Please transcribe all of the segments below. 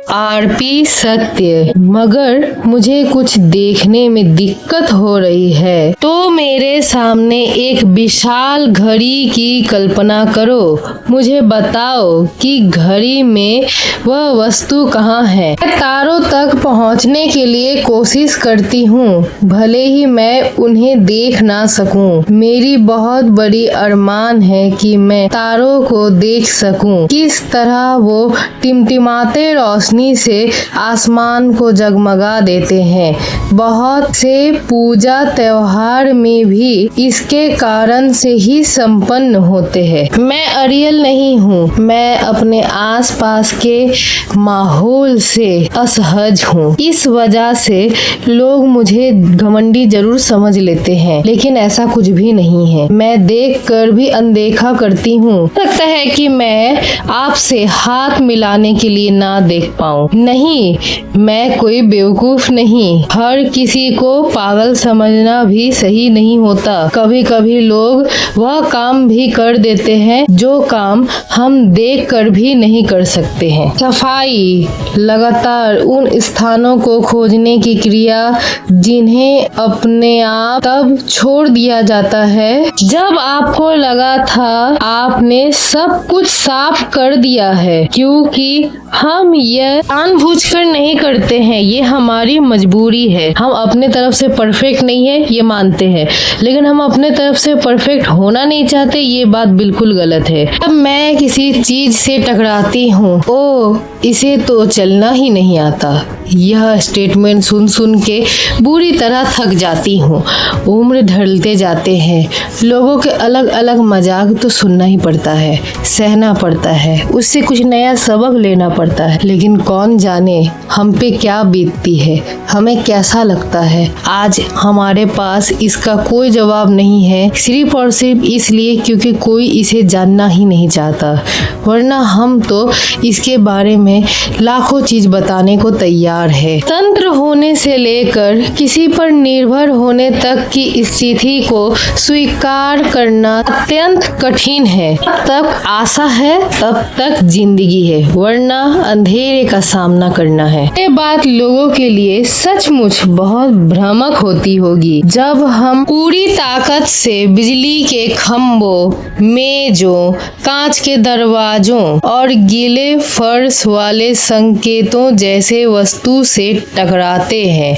RP सत्य, मगर मुझे कुछ देखने में दिक्कत हो रही है। तो मेरे सामने एक विशाल घड़ी की कल्पना करो। मुझे बताओ कि घड़ी में वह वस्तु कहाँ है। मैं तारों तक पहुँचने के लिए कोशिश करती हूँ, भले ही मैं उन्हें देख ना सकूं। मेरी बहुत बड़ी अरमान है कि मैं तारों को देख सकूं, किस तरह वो टिमटिमाते रोशनी से आसमान को जगमगा देते हैं। बहुत से पूजा त्योहार में भी इसके कारण से ही संपन्न होते हैं। मैं अरियल नहीं हूँ, मैं अपने आसपास के माहौल से असहज हूँ। इस वजह से लोग मुझे घमंडी जरूर समझ लेते हैं, लेकिन ऐसा कुछ भी नहीं है। मैं देखकर भी अनदेखा करती हूँ। लगता है कि मैं आपसे हाथ मिलाने के लिए ना देख पाऊँ। नहीं, मैं कोई बेवकूफ नहीं। हर किसी को पागल समझना भी सही नहीं होता। कभी कभी लोग वह काम भी कर देते हैं जो काम हम देख कर भी नहीं कर सकते हैं। सफाई, लगातार उन स्थानों को खोजने की क्रिया जिन्हें अपने आप तब छोड़ दिया जाता है जब आपको लगा था आपने सब कुछ साफ कर दिया है, क्योंकि हम यह जानबूझकर नहीं करते हैं। ये हमारी मजबूरी है। हम अपने तरफ से परफेक्ट नहीं है ये मानते हैं, लेकिन हम अपने तरफ से परफेक्ट होना नहीं चाहते। ये बात बिल्कुल गलत है। अब मैं किसी चीज से टकराती हूँ, ओह इसे तो चलना ही नहीं आता। यह स्टेटमेंट सुन सुन के बुरी तरह थक जाती हूँ। उम्र ढलते जाते हैं, लोगों के अलग अलग मजाक तो सुनना ही पड़ता है, सहना पड़ता है, उससे कुछ नया सबक लेना पड़ता है। लेकिन कौन जाने हम पे क्या बीतती है, हमें कैसा लगता है। आज हमारे पास इसका कोई जवाब नहीं है, सिर्फ और सिर्फ इसलिए क्योंकि कोई इसे जानना ही नहीं चाहता, वरना हम तो इसके बारे में लाखों चीज बताने को तैयार है। तंत्र होने से लेकर किसी पर निर्भर होने तक की स्थिति को स्वीकार करना अत्यंत कठिन है। जब तक आशा है तब तक जिंदगी है, वरना अंधेरे का सामना करना है। ये बात लोगों के लिए सचमुच बहुत भ्रामक होती होगी। जब हम पूरी ताकत से बिजली के खंभों, मेजों, कांच के दरवाजों और गीले फर्श वाले संकेतों जैसे वस्तु से टकराते हैं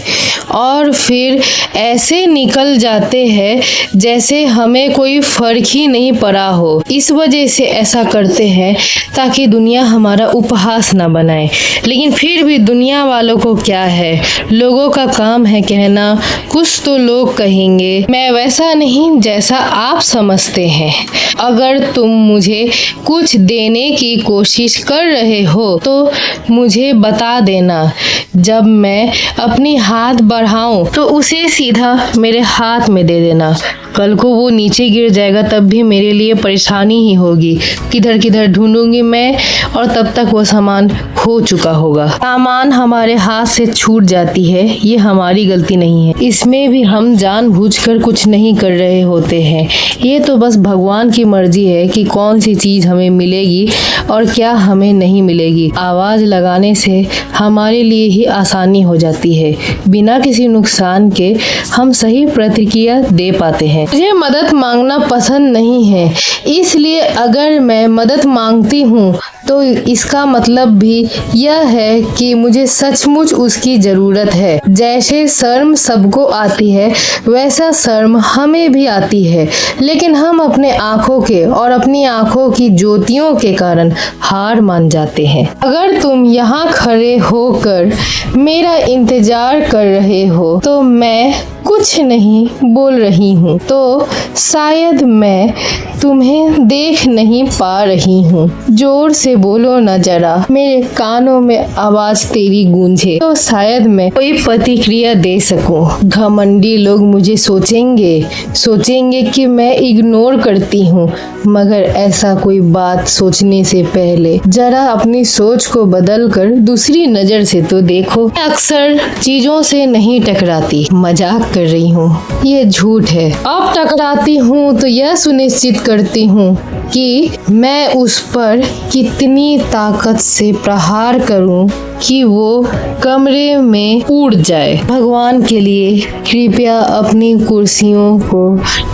और फिर ऐसे निकल जाते हैं जैसे हमें कोई फर्क ही नहीं पड़ा हो। इस वजह से ऐसा करते हैं ताकि दुनिया हमारा उपहास न बनाए। लेकिन फिर भी दुनिया वालों को क्या है, लोगों का काम है कहना, कुछ तो लोग कहेंगे। मैं वैसा नहीं जैसा आप समझते हैं। अगर तुम मुझे कुछ देने की कोशिश कर रहे हो तो मुझे बता देना। जब मैं अपनी हाथ बढ़ाऊं तो उसे सीधा मेरे हाथ में दे देना। कल को वो नीचे गिर जाएगा तब भी मेरे लिए परेशानी ही होगी। किधर किधर ढूंढूंगी मैं और तब तक वो सामान खो चुका होगा। सामान हमारे हाथ से छूट जाती है, ये हमारी गलती नहीं है। इसमें भी हम जानबूझकर कुछ नहीं कर रहे होते हैं। ये तो बस भगवान की मर्जी है कि कौन सी चीज हमें मिलेगी और क्या हमें नहीं मिलेगी। आवाज लगाने से हमारे लिए ही आसानी हो जाती है। बिना किसी नुकसान के हम सही प्रतिक्रिया दे पाते हैं। मुझे मदद मांगना पसंद नहीं है, इसलिए अगर मैं मदद मांगती हूँ तो इसका मतलब भी यह है कि मुझे सचमुच उसकी जरूरत है। जैसे शर्म सबको आती है वैसा शर्म हमें भी आती है, लेकिन हम अपने आँखों के और अपनी आँखों की ज्योतियों के कारण हार मान जाते हैं। अगर तुम यहाँ खड़े होकर मेरा इंतजार कर रहे हो तो मैं कुछ नहीं बोल रही हूँ, तो शायद मैं तुम्हें देख नहीं पा रही हूँ। जोर से बोलो न जरा, मेरे कानों में आवाज तेरी गूंजे तो शायद मैं कोई प्रतिक्रिया दे सकूं। घमंडी लोग मुझे सोचेंगे कि मैं इग्नोर करती हूँ, मगर ऐसा कोई बात सोचने से पहले जरा अपनी सोच को बदल कर दूसरी नजर से तो देखो। अक्सर चीजों से नहीं टकराती, मजाक कर रही हूँ, ये झूठ है। अब टकराती हूँ तो यह सुनिश्चित करती हूँ कि मैं उस पर कितनी ताकत से प्रहार करूँ कि वो कमरे में उड़ जाए। भगवान के लिए कृपया अपनी कुर्सियों को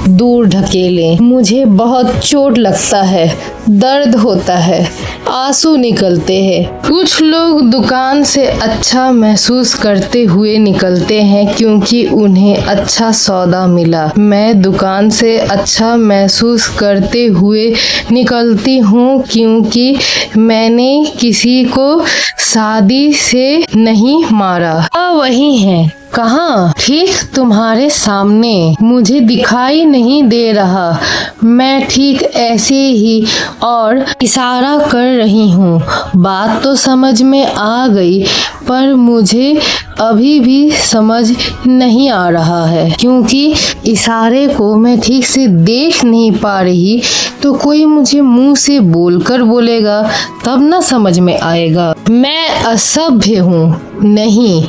दूर ढकेलें। मुझे बहुत चोट लगता है, दर्द होता है, आंसू निकलते हैं। कुछ लोग दुकान से अच्छा महसूस करते हुए निकलते हैं क्योंकि उन्हें अच्छा सौदा मिला। मैं दुकान से अच्छा महसूस करते हुए निकलती हूँ क्योंकि मैंने किसी को शादी से नहीं मारा। वही है, कहाँ? ठीक तुम्हारे सामने। मुझे दिखाई नहीं दे रहा। मैं ठीक ऐसे ही और इशारा कर रही हूँ। बात तो समझ में आ गई पर मुझे अभी भी समझ नहीं आ रहा है क्योंकि इशारे को मैं ठीक से देख नहीं पा रही। तो कोई मुझे मुंह से बोलकर बोलेगा तब ना समझ में आएगा। मैं असभ्य हूँ? नहीं,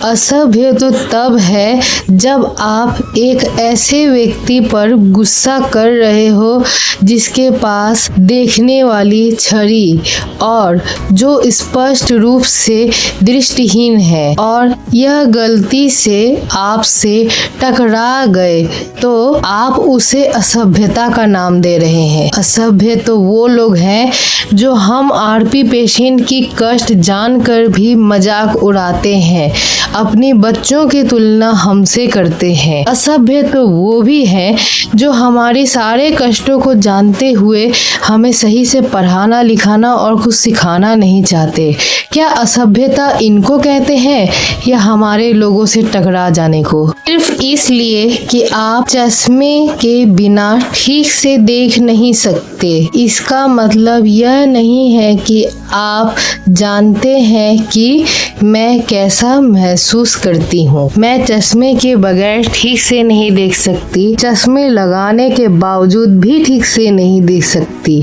असभ्य तो तब है जब आप एक ऐसे व्यक्ति पर गुस्सा कर रहे हो जिसके पास देखने वाली छड़ी और जो स्पष्ट रूप से दृष्टिहीन है और यह गलती से आपसे टकरा गए तो आप उसे असभ्यता का नाम दे रहे हैं। असभ्य तो वो लोग हैं जो हम आरपी पेशेंट की कष्ट जानकर भी मजाक उड़ाते हैं, अपने बच्चों की तुलना हमसे करते हैं। असभ्य तो वो भी हैं जो हमारे सारे कष्टों को जानते हुए हमें सही से पढ़ाना लिखाना और कुछ सिखाना नहीं चाहते। क्या असभ्यता इनको कहते हैं या हमारे लोगों से टकरा जाने को? सिर्फ इसलिए कि आप चश्मे के बिना ठीक से देख नहीं सकते, इसका मतलब यह नहीं है कि आप जानते हैं कि मैं कैसा महसूस करती हूँ। मैं चश्मे के बगैर ठीक से नहीं देख सकती, चश्मे लगाने के बावजूद भी ठीक से नहीं देख सकती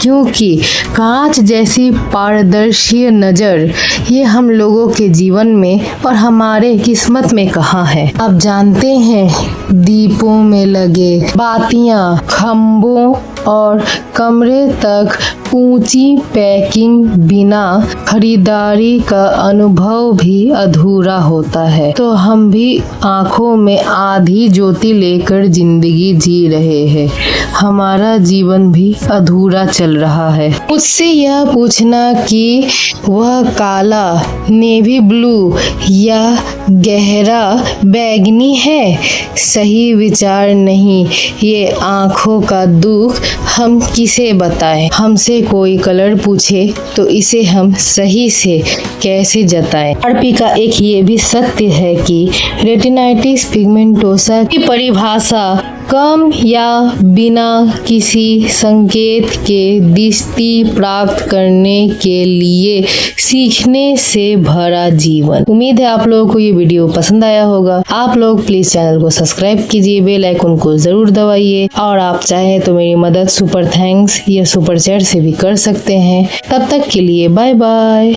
क्योंकि कांच जैसी पारदर्शी नजर ये हम लोगों के जीवन में और हमारे किस्मत में कहाँ है। आप जानते हैं, दीपों में लगे बातियां, खम्भों और कमरे तक ऊंची पैकिंग बिना खरीदारी का अनुभव भी अधूरा होता है। तो हम भी आंखों में आधी ज्योति लेकर जिंदगी जी रहे हैं, हमारा जीवन भी अधूरा चल रहा है। मुझसे यह पूछना कि वह काला, नेवी ब्लू या गहरा बैंगनी है, सही विचार नहीं। ये आंखों का दुख हम किसे बताएं? हमसे कोई कलर पूछे तो इसे हम सही से कैसे जताएं? आरपी का एक ये भी सत्य है कि रेटिनाइटिस पिगमेंटोसा की परिभाषा कम या बिना किसी संकेत के दृष्टि प्राप्त करने के लिए सीखने से भरा जीवन। उम्मीद है आप लोगों को ये वीडियो पसंद आया होगा। आप लोग प्लीज चैनल को सब्सक्राइब कीजिए, बेल आइकन को जरूर दबाइए और आप चाहे तो मेरी मदद सुपर थैंक्स या सुपर चैट से भी कर सकते हैं। तब तक के लिए बाय बाय।